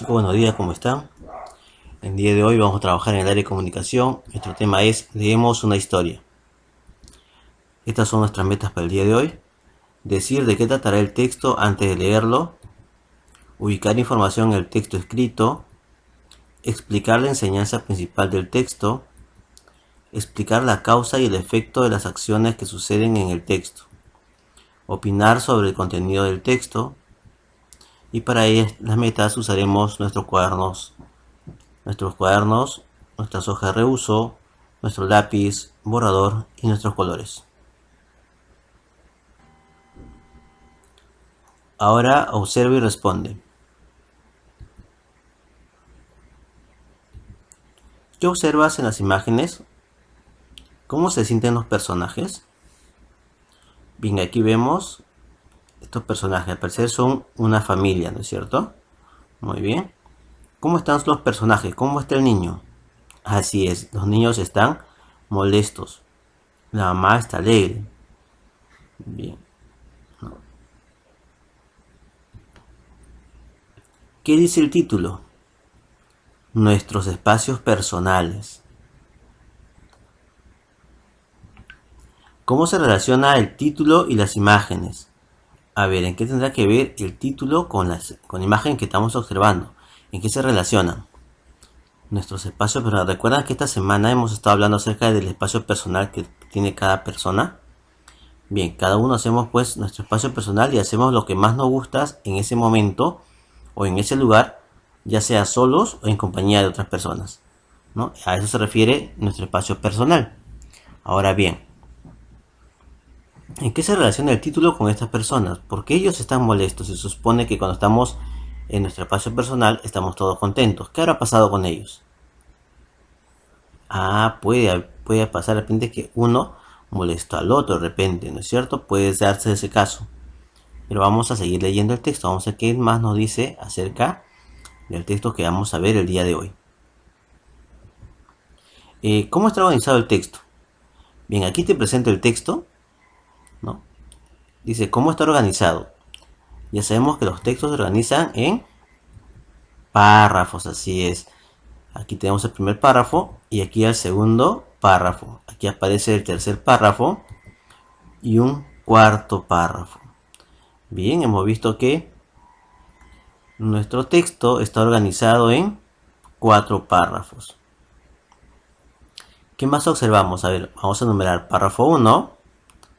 Chicos, buenos días, ¿cómo están? El día de hoy vamos a trabajar en el área de comunicación. Nuestro tema es leemos una historia. Estas son nuestras metas para el día de hoy. Decir de qué tratará el texto antes de leerlo. Ubicar información en el texto escrito. Explicar la enseñanza principal del texto. Explicar la causa y el efecto de las acciones que suceden en el texto. Opinar sobre el contenido del texto. Y para las metas usaremos nuestros cuadernos, nuestras hojas de reuso, nuestro lápiz, borrador y nuestros colores. Ahora observa y responde. ¿Qué observas en las imágenes? ¿Cómo se sienten los personajes? Bien, aquí vemos estos personajes. Al parecer son una familia, ¿no es cierto? Muy bien. ¿Cómo están los personajes? ¿Cómo está el niño? Así es, los niños están molestos. La mamá está alegre. Bien. ¿Qué dice el título? Nuestros espacios personales. ¿Cómo se relaciona el título y las imágenes? A ver, ¿en qué tendrá que ver el título con la imagen que estamos observando? ¿En qué se relacionan? Nuestros espacios personales. ¿Recuerdan que esta semana hemos estado hablando acerca del espacio personal que tiene cada persona? Bien, cada uno hacemos pues nuestro espacio personal y hacemos lo que más nos gusta en ese momento o en ese lugar, ya sea solos o en compañía de otras personas, ¿no? A eso se refiere nuestro espacio personal. Ahora bien, ¿en qué se relaciona el título con estas personas? ¿Por qué ellos están molestos? Se supone que cuando estamos en nuestro espacio personal estamos todos contentos. ¿Qué habrá pasado con ellos? Puede pasar de repente que uno molestó al otro de repente, ¿no es cierto? Puede darse ese caso. Pero vamos a seguir leyendo el texto. Vamos a ver qué más nos dice acerca del texto que vamos a ver el día de hoy. ¿Cómo está organizado el texto? Bien, aquí te presento el texto, ¿no? Dice, ¿cómo está organizado? Ya sabemos que los textos se organizan en párrafos, así es. Aquí tenemos el primer párrafo y aquí el segundo párrafo. Aquí aparece el tercer párrafo y un cuarto párrafo. Bien, hemos visto que nuestro texto está organizado en 4 párrafos. ¿Qué más observamos? A ver, vamos a enumerar párrafo 1,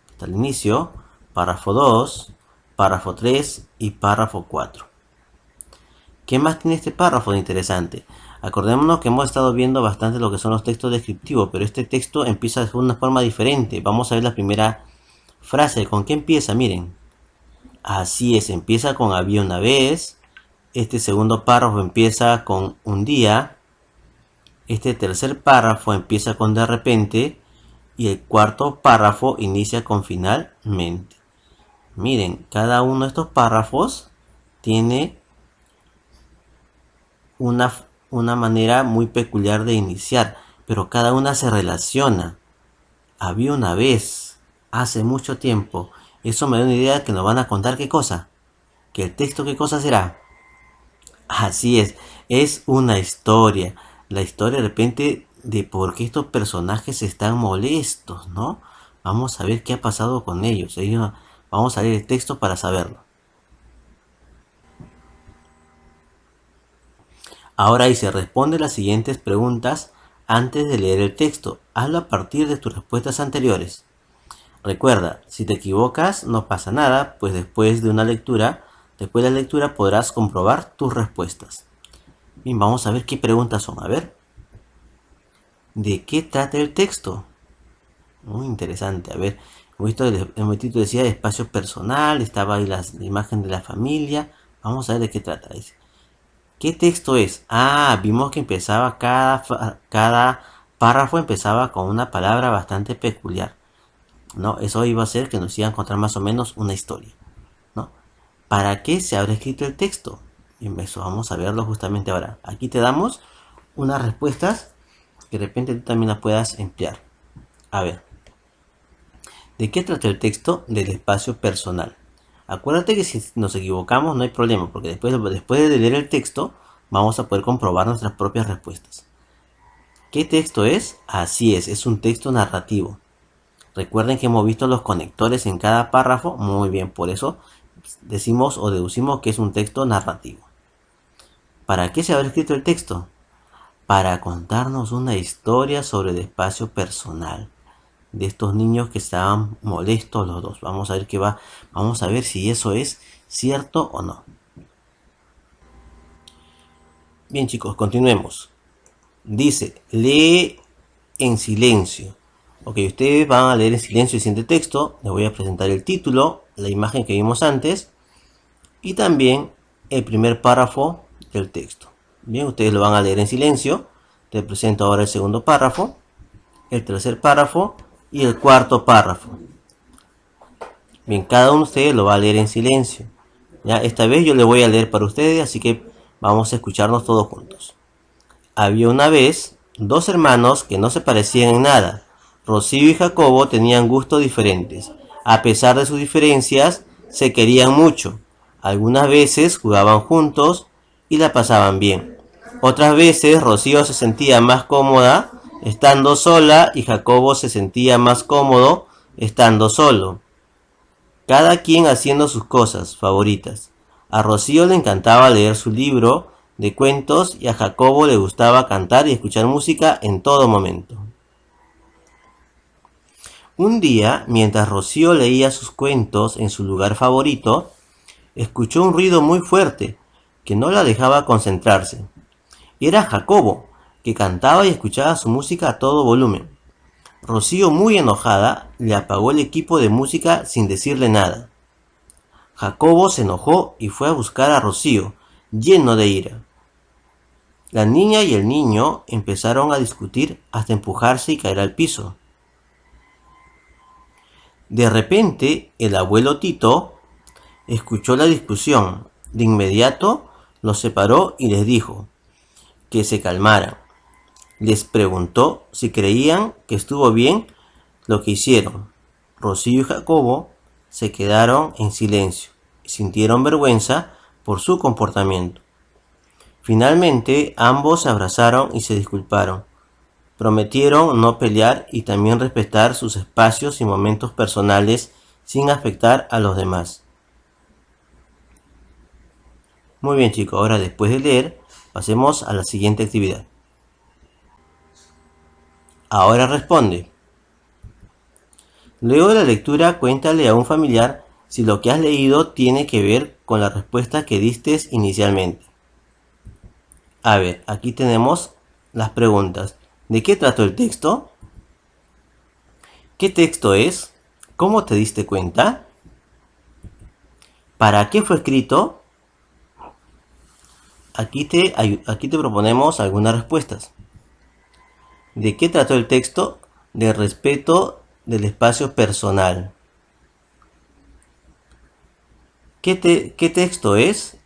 hasta el inicio, párrafo 2, párrafo 3 y párrafo 4. ¿Qué más tiene este párrafo de interesante? Acordémonos que hemos estado viendo bastante lo que son los textos descriptivos, pero este texto empieza de una forma diferente. Vamos a ver la primera frase. ¿Con qué empieza? Miren. Así es, empieza con había una vez. Este segundo párrafo empieza con un día. Este tercer párrafo empieza con de repente. Y el cuarto párrafo inicia con finalmente. Miren, cada uno de estos párrafos tiene una manera muy peculiar de iniciar, pero cada una se relaciona. Había una vez, hace mucho tiempo. Eso me da una idea que nos van a contar qué cosa. Que el texto qué cosa será. Así es una historia. La historia de repente de por qué estos personajes están molestos, ¿no? Vamos a ver qué ha pasado con ellos. Vamos a leer el texto para saberlo. Ahora dice, responde las siguientes preguntas antes de leer el texto. Hazlo a partir de tus respuestas anteriores. Recuerda, si te equivocas no pasa nada, pues después de la lectura podrás comprobar tus respuestas. Bien, vamos a ver qué preguntas son. A ver, ¿de qué trata el texto? Muy interesante. A ver, el título decía espacio personal, estaba ahí la imagen de la familia. Vamos a ver de qué trata. Dice, ¿qué texto es? Vimos que empezaba cada párrafo empezaba con una palabra bastante peculiar, ¿no? Eso iba a hacer que nos iba a encontrar más o menos una historia, ¿no? ¿Para qué se habrá escrito el texto? Y eso vamos a verlo justamente ahora. Aquí te damos unas respuestas que de repente tú también las puedas emplear. A ver, ¿de qué trata el texto? Del espacio personal. Acuérdate que si nos equivocamos no hay problema, porque después de leer el texto vamos a poder comprobar nuestras propias respuestas. ¿Qué texto es? Así es un texto narrativo. Recuerden que hemos visto los conectores en cada párrafo. Muy bien, por eso decimos o deducimos que es un texto narrativo. ¿Para qué se habrá escrito el texto? Para contarnos una historia sobre el espacio personal de estos niños que estaban molestos los dos. Vamos a ver qué va. Vamos a ver si eso es cierto o no. Bien, chicos, continuemos. Dice, lee en silencio. Ok, ustedes van a leer en silencio el siguiente texto. Les voy a presentar el título, la imagen que vimos antes y también el primer párrafo del texto. Bien, ustedes lo van a leer en silencio. Les presento ahora el segundo párrafo, el tercer párrafo y el cuarto párrafo. Bien, cada uno de ustedes lo va a leer en silencio. Ya, esta vez yo le voy a leer para ustedes, así que vamos a escucharnos todos juntos. Había una vez dos hermanos que no se parecían en nada. Rocío y Jacobo tenían gustos diferentes. A pesar de sus diferencias, se querían mucho. Algunas veces jugaban juntos y la pasaban bien. Otras veces Rocío se sentía más cómoda estando sola y Jacobo se sentía más cómodo estando solo. Cada quien haciendo sus cosas favoritas. A Rocío le encantaba leer su libro de cuentos y a Jacobo le gustaba cantar y escuchar música en todo momento. Un día, mientras Rocío leía sus cuentos en su lugar favorito, escuchó un ruido muy fuerte que no la dejaba concentrarse. Era Jacobo, que cantaba y escuchaba su música a todo volumen. Rocío, muy enojada, le apagó el equipo de música sin decirle nada. Jacobo se enojó y fue a buscar a Rocío, lleno de ira. La niña y el niño empezaron a discutir hasta empujarse y caer al piso. De repente, el abuelo Tito escuchó la discusión. De inmediato los separó y les dijo que se calmaran. Les preguntó si creían que estuvo bien lo que hicieron. Rocío y Jacobo se quedaron en silencio y sintieron vergüenza por su comportamiento. Finalmente, ambos se abrazaron y se disculparon. Prometieron no pelear y también respetar sus espacios y momentos personales sin afectar a los demás. Muy bien, chicos, ahora después de leer, pasemos a la siguiente actividad. Ahora responde. Luego de la lectura, cuéntale a un familiar si lo que has leído tiene que ver con la respuesta que diste inicialmente. A ver, aquí tenemos las preguntas. ¿De qué trató el texto? ¿Qué texto es? ¿Cómo te diste cuenta? ¿Para qué fue escrito? Aquí te proponemos algunas respuestas. ¿De qué trató el texto? De respeto del espacio personal. ¿Qué texto es?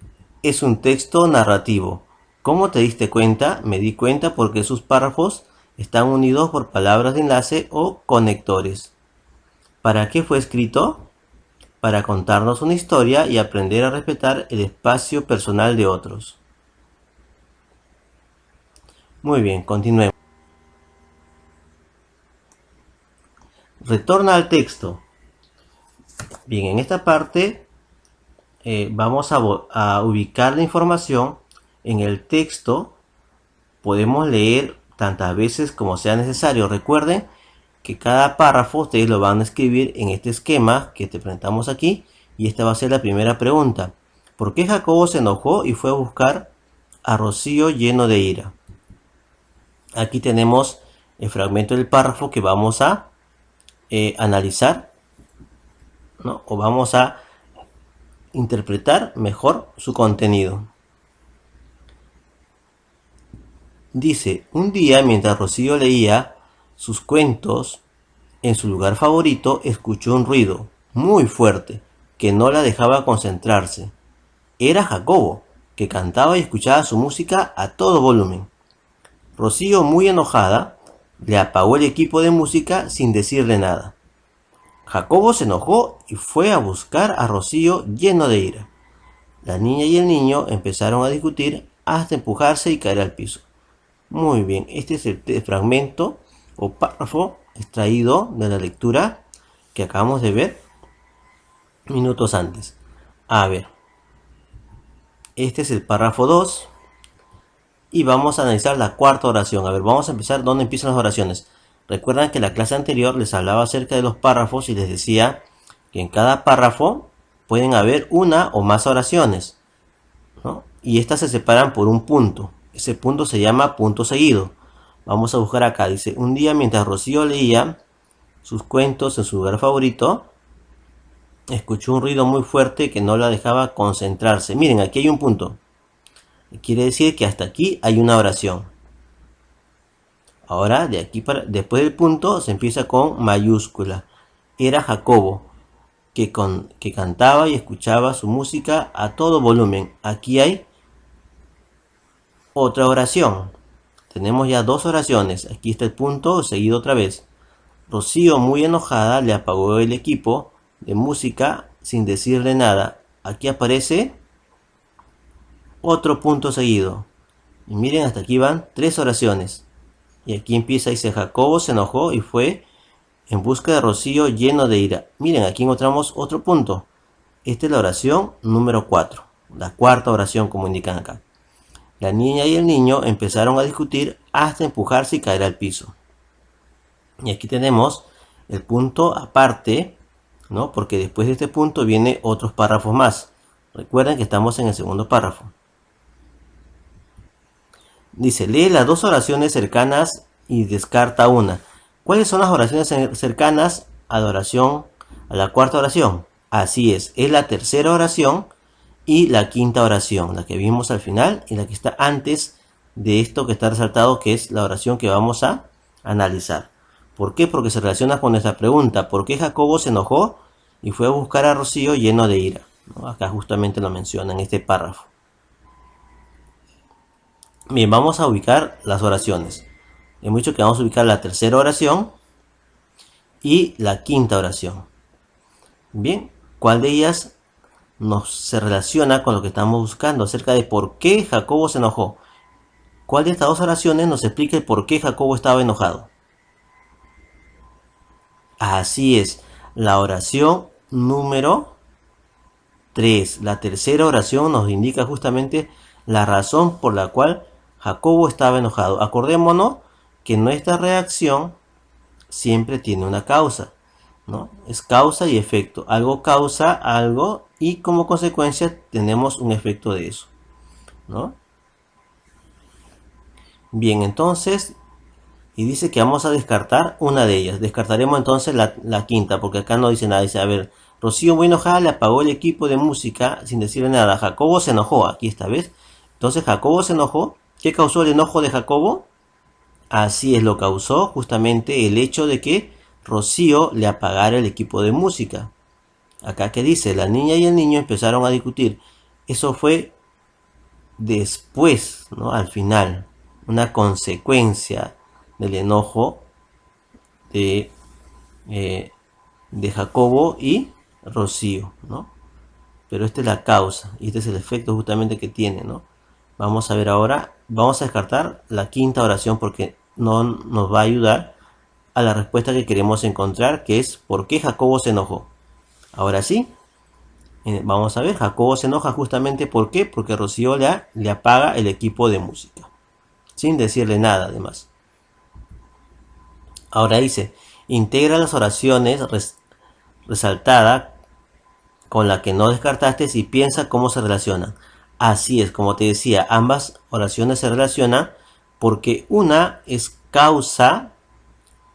Es un texto narrativo. ¿Cómo te diste cuenta? Me di cuenta porque sus párrafos están unidos por palabras de enlace o conectores. ¿Para qué fue escrito? Para contarnos una historia y aprender a respetar el espacio personal de otros. Muy bien, continuemos. Retorna al texto. Bien, en esta parte vamos a ubicar la información en el texto. Podemos leer tantas veces como sea necesario. Recuerden que cada párrafo ustedes lo van a escribir en este esquema que te presentamos aquí. Y esta va a ser la primera pregunta. ¿Por qué Jacobo se enojó y fue a buscar a Rocío lleno de ira? Aquí tenemos el fragmento del párrafo que vamos a analizar, ¿no? O vamos a interpretar mejor su contenido. Dice, un día mientras Rocío leía sus cuentos en su lugar favorito, escuchó un ruido muy fuerte que no la dejaba concentrarse. Era Jacobo, que cantaba y escuchaba su música a todo volumen. Rocío, muy enojada, le apagó el equipo de música sin decirle nada. Jacobo se enojó y fue a buscar a Rocío lleno de ira. La niña y el niño empezaron a discutir hasta empujarse y caer al piso. Muy bien, este es el fragmento o párrafo extraído de la lectura que acabamos de ver minutos antes. A ver, este es el párrafo 2 y vamos a analizar la cuarta oración. A ver, vamos a empezar dónde empiezan las oraciones. Recuerdan que en la clase anterior les hablaba acerca de los párrafos y les decía que en cada párrafo pueden haber una o más oraciones, ¿no? Y estas se separan por un punto. Ese punto se llama punto seguido. Vamos a buscar acá. Dice, un día mientras Rocío leía sus cuentos en su lugar favorito, escuchó un ruido muy fuerte que no la dejaba concentrarse. Miren, aquí hay un punto. Quiere decir que hasta aquí hay una oración. Ahora, de aquí para después del punto se empieza con mayúscula. Era Jacobo, que cantaba y escuchaba su música a todo volumen. Aquí hay otra oración. Tenemos ya dos oraciones. Aquí está el punto seguido otra vez. Rocío, muy enojada, le apagó el equipo de música sin decirle nada. Aquí aparece otro punto seguido. Y miren, hasta aquí van tres oraciones. Y aquí empieza, dice, Jacobo se enojó y fue en busca de Rocío lleno de ira. Miren, aquí encontramos otro punto. Esta es la oración número 4. La cuarta oración, como indican acá. La niña y el niño empezaron a discutir hasta empujarse y caer al piso. Y aquí tenemos el punto aparte, ¿no? Porque después de este punto vienen otros párrafos más. Recuerden que estamos en el segundo párrafo. Dice, lee las dos oraciones cercanas y descarta una. ¿Cuáles son las oraciones cercanas a la cuarta oración? Así es la tercera oración y la quinta oración, la que vimos al final y la que está antes de esto que está resaltado, que es la oración que vamos a analizar. ¿Por qué? Porque se relaciona con nuestra pregunta. ¿Por qué Jacobo se enojó y fue a buscar a Rocío lleno de ira? ¿No? Acá justamente lo menciona en este párrafo. Bien, vamos a ubicar las oraciones. Hemos dicho que vamos a ubicar la tercera oración y la quinta oración. Bien, ¿cuál de ellas se relaciona con lo que estamos buscando acerca de por qué Jacobo se enojó? ¿Cuál de estas dos oraciones nos explica el por qué Jacobo estaba enojado? Así es, la oración número 3. La tercera oración nos indica justamente la razón por la cual Jacobo estaba enojado. Acordémonos que nuestra reacción siempre tiene una causa, ¿no? Es causa y efecto. Algo causa algo y como consecuencia tenemos un efecto de eso, ¿no? Bien, entonces, y dice que vamos a descartar una de ellas. Descartaremos entonces la quinta, porque acá no dice nada. Dice, a ver, Rocío muy enojada le apagó el equipo de música sin decirle nada. Jacobo se enojó. Aquí esta vez. Entonces Jacobo se enojó. ¿Qué causó el enojo de Jacobo? Así es, lo causó justamente el hecho de que Rocío le apagara el equipo de música. Acá que dice, la niña y el niño empezaron a discutir. Eso fue después, ¿no? Al final, una consecuencia del enojo de Jacobo y Rocío, ¿no? Pero esta es la causa y este es el efecto justamente que tiene, ¿no? Vamos a ver ahora, vamos a descartar la quinta oración porque no nos va a ayudar a la respuesta que queremos encontrar, que es ¿por qué Jacobo se enojó? Ahora sí, vamos a ver, Jacobo se enoja justamente ¿por qué? Porque Rocío le apaga el equipo de música, sin decirle nada además. Ahora dice, integra las oraciones resaltadas con la que no descartaste y piensa cómo se relacionan. Así es, como te decía, ambas oraciones se relacionan porque una es causa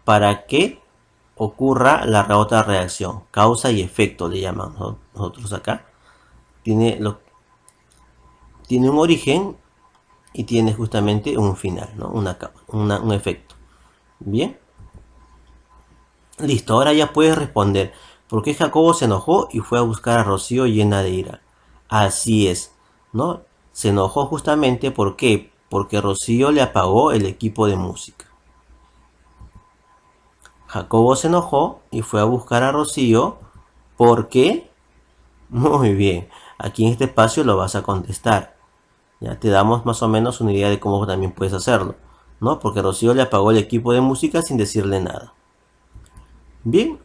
para que ocurra la otra reacción. Causa y efecto le llamamos nosotros acá. Tiene un origen y tiene justamente un final, ¿no? Un efecto. Bien. Listo, ahora ya puedes responder. ¿Por qué Jacobo se enojó y fue a buscar a Rocío llena de ira? Así es, ¿no? Se enojó justamente ¿por qué? Porque Rocío le apagó el equipo de música. Jacobo se enojó y fue a buscar a Rocío porque... Muy bien, aquí en este espacio lo vas a contestar. Ya te damos más o menos una idea de cómo también puedes hacerlo, ¿no? Porque Rocío le apagó el equipo de música sin decirle nada. Bien,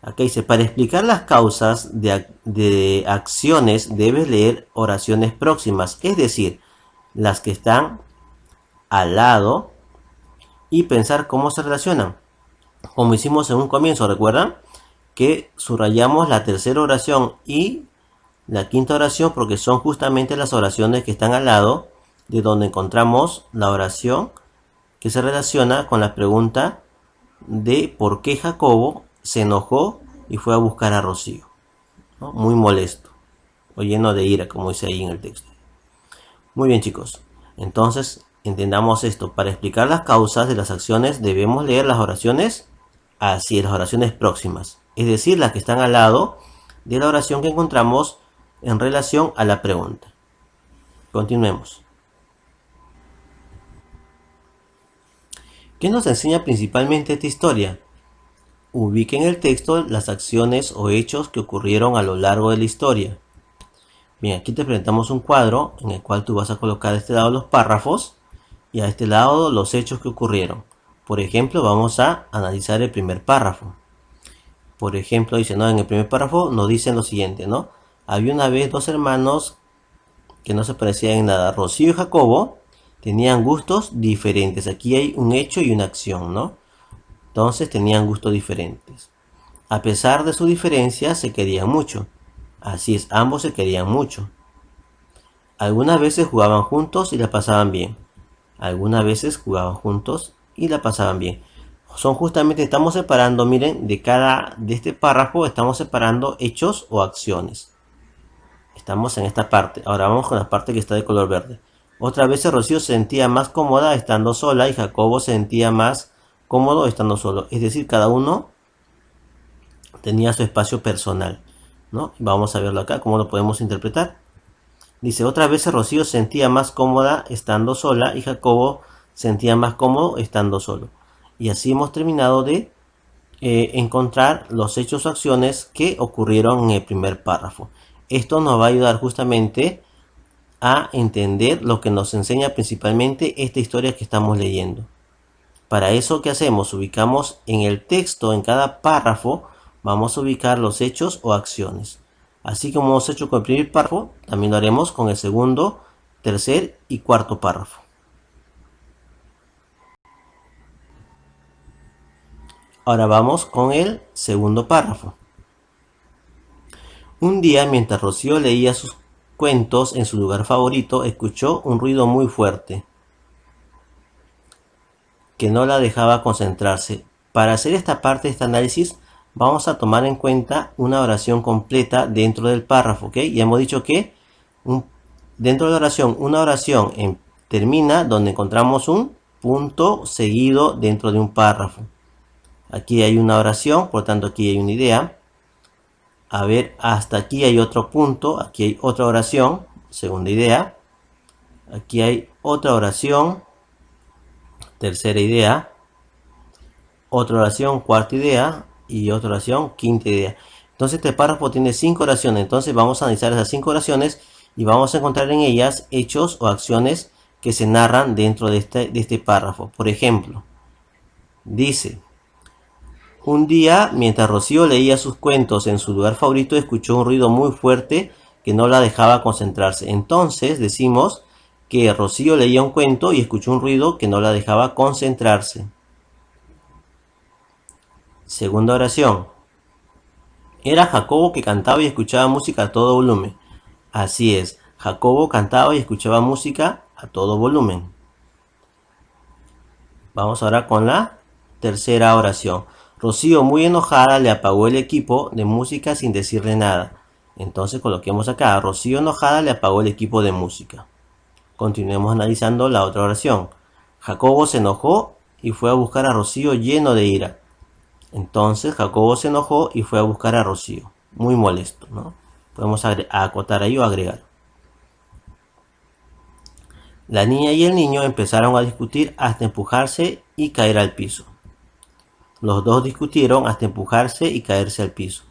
acá dice, para explicar las causas de acciones debes leer oraciones próximas, es decir, las que están al lado y pensar cómo se relacionan. Como hicimos en un comienzo, ¿recuerdan? Que subrayamos la tercera oración y la quinta oración porque son justamente las oraciones que están al lado de donde encontramos la oración que se relaciona con la pregunta de por qué Jacobo se enojó y fue a buscar a Rocío, ¿no? Muy molesto o lleno de ira, como dice ahí en el texto. Muy bien, chicos. Entonces, entendamos esto. Para explicar las causas de las acciones debemos leer las oraciones así, las oraciones próximas. Es decir, las que están al lado de la oración que encontramos en relación a la pregunta. Continuemos. ¿Qué nos enseña principalmente esta historia? Ubique en el texto las acciones o hechos que ocurrieron a lo largo de la historia. Bien, aquí te presentamos un cuadro en el cual tú vas a colocar a este lado los párrafos y a este lado los hechos que ocurrieron. Por ejemplo, vamos a analizar el primer párrafo. Por ejemplo, dice, ¿no? En el primer párrafo nos dicen lo siguiente, ¿no? Había una vez dos hermanos que no se parecían en nada. Rocío y Jacobo tenían gustos diferentes. Aquí hay un hecho y una acción, ¿no? Entonces tenían gustos diferentes. A pesar de su diferencia, se querían mucho. Así es, ambos se querían mucho. Algunas veces jugaban juntos y la pasaban bien. Algunas veces jugaban juntos y la pasaban bien. Son justamente, estamos separando, miren, de este párrafo estamos separando hechos o acciones. Estamos en esta parte. Ahora vamos con la parte que está de color verde. Otras veces Rocío se sentía más cómoda estando sola y Jacobo se sentía más cómodo estando solo. Es decir, cada uno tenía su espacio personal, ¿no? Vamos a verlo acá, cómo lo podemos interpretar. Dice, otras veces Rocío se sentía más cómoda estando sola y Jacobo se sentía más cómodo estando solo. Y así hemos terminado de encontrar los hechos o acciones que ocurrieron en el primer párrafo. Esto nos va a ayudar justamente a entender lo que nos enseña principalmente esta historia que estamos leyendo. Para eso, ¿qué hacemos? Ubicamos en el texto, en cada párrafo, vamos a ubicar los hechos o acciones. Así como hemos hecho con el primer párrafo, también lo haremos con el segundo, tercer y cuarto párrafo. Ahora vamos con el segundo párrafo. Un día, mientras Rocío leía sus cuentos en su lugar favorito, escuchó un ruido muy fuerte que no la dejaba concentrarse. Para hacer esta parte de este análisis, vamos a tomar en cuenta una oración completa dentro del párrafo, ¿ok? Ya hemos dicho que dentro de la oración, una oración termina donde encontramos un punto seguido dentro de un párrafo. Aquí hay una oración, por tanto aquí hay una idea. A ver, hasta aquí hay otro punto, aquí hay otra oración, segunda idea. Aquí hay otra oración, tercera idea. Otra oración, cuarta idea. Y otra oración, quinta idea. Entonces este párrafo tiene 5 oraciones. Entonces vamos a analizar esas 5 oraciones y vamos a encontrar en ellas hechos o acciones que se narran dentro de este párrafo. Por ejemplo, dice, un día, mientras Rocío leía sus cuentos en su lugar favorito, escuchó un ruido muy fuerte que no la dejaba concentrarse. Entonces decimos que Rocío leía un cuento y escuchó un ruido que no la dejaba concentrarse. Segunda oración. Era Jacobo que cantaba y escuchaba música a todo volumen. Así es, Jacobo cantaba y escuchaba música a todo volumen. Vamos ahora con la tercera oración. Rocío, muy enojada, le apagó el equipo de música sin decirle nada. Entonces coloquemos acá, Rocío enojada le apagó el equipo de música. Continuemos analizando la otra oración. Jacobo se enojó y fue a buscar a Rocío lleno de ira. Entonces Jacobo se enojó y fue a buscar a Rocío, muy molesto, ¿no? Podemos acotar ahí o agregar. La niña y el niño empezaron a discutir hasta empujarse y caer al piso. Los dos discutieron hasta empujarse y caerse al piso.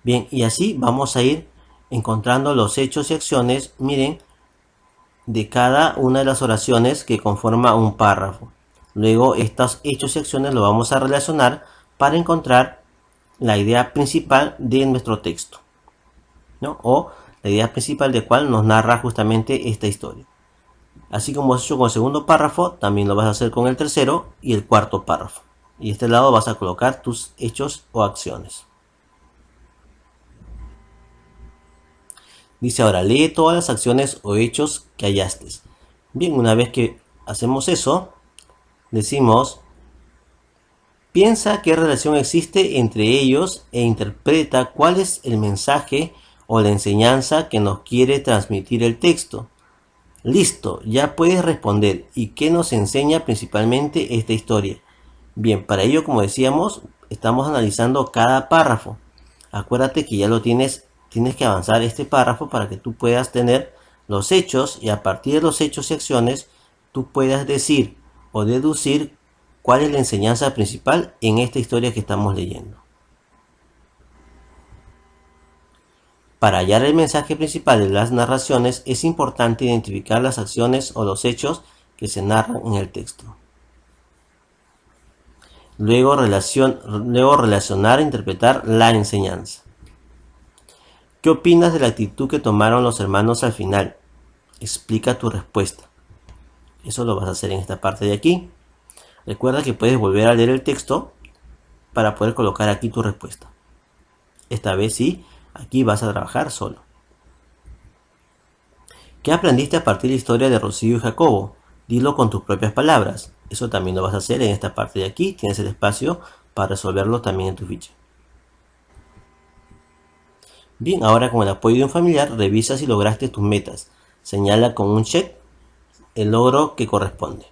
Bien, y así vamos a ir encontrando los hechos y acciones. Miren, de cada una de las oraciones que conforma un párrafo. Luego estos hechos y acciones lo vamos a relacionar para encontrar la idea principal de nuestro texto, ¿no? O la idea principal de cuál nos narra justamente esta historia. Así como has hecho con el segundo párrafo, también lo vas a hacer con el tercero y el cuarto párrafo. Y este lado vas a colocar tus hechos o acciones. Dice ahora, lee todas las acciones o hechos que hallaste. Bien, una vez que hacemos eso, decimos, piensa qué relación existe entre ellos e interpreta cuál es el mensaje o la enseñanza que nos quiere transmitir el texto. Listo, ya puedes responder. ¿Y qué nos enseña principalmente esta historia? Bien, para ello, como decíamos, estamos analizando cada párrafo. Acuérdate que ya lo tienes que avanzar este párrafo para que tú puedas tener los hechos y a partir de los hechos y acciones tú puedas decir o deducir cuál es la enseñanza principal en esta historia que estamos leyendo. Para hallar el mensaje principal de las narraciones es importante identificar las acciones o los hechos que se narran en el texto. Luego relacionar e interpretar la enseñanza. ¿Qué opinas de la actitud que tomaron los hermanos al final? Explica tu respuesta. Eso lo vas a hacer en esta parte de aquí. Recuerda que puedes volver a leer el texto para poder colocar aquí tu respuesta. Esta vez sí, aquí vas a trabajar solo. ¿Qué aprendiste a partir de la historia de Rocío y Jacobo? Dilo con tus propias palabras. Eso también lo vas a hacer en esta parte de aquí. Tienes el espacio para resolverlo también en tu ficha. Bien, ahora con el apoyo de un familiar, revisa si lograste tus metas. Señala con un check el logro que corresponde.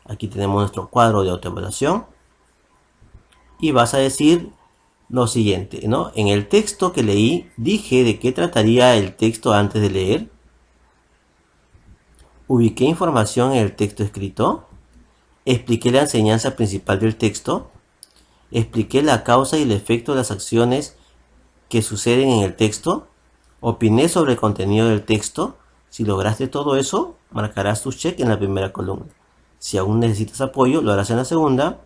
Aquí tenemos nuestro cuadro de autoevaluación. Y vas a decir lo siguiente, ¿no? En el texto que leí, dije de qué trataría el texto antes de leer. Ubiqué información en el texto escrito. Expliqué la enseñanza principal del texto. Expliqué la causa y el efecto de las acciones que suceden en el texto. Opiné sobre el contenido del texto. Si lograste todo eso, marcarás tu check en la primera columna. Si aún necesitas apoyo, lo harás en la segunda.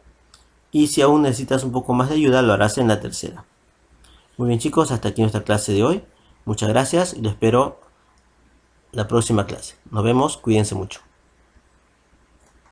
Y si aún necesitas un poco más de ayuda, lo harás en la tercera. Muy bien, chicos, hasta aquí nuestra clase de hoy. Muchas gracias y lo espero la próxima clase. Nos vemos, cuídense mucho.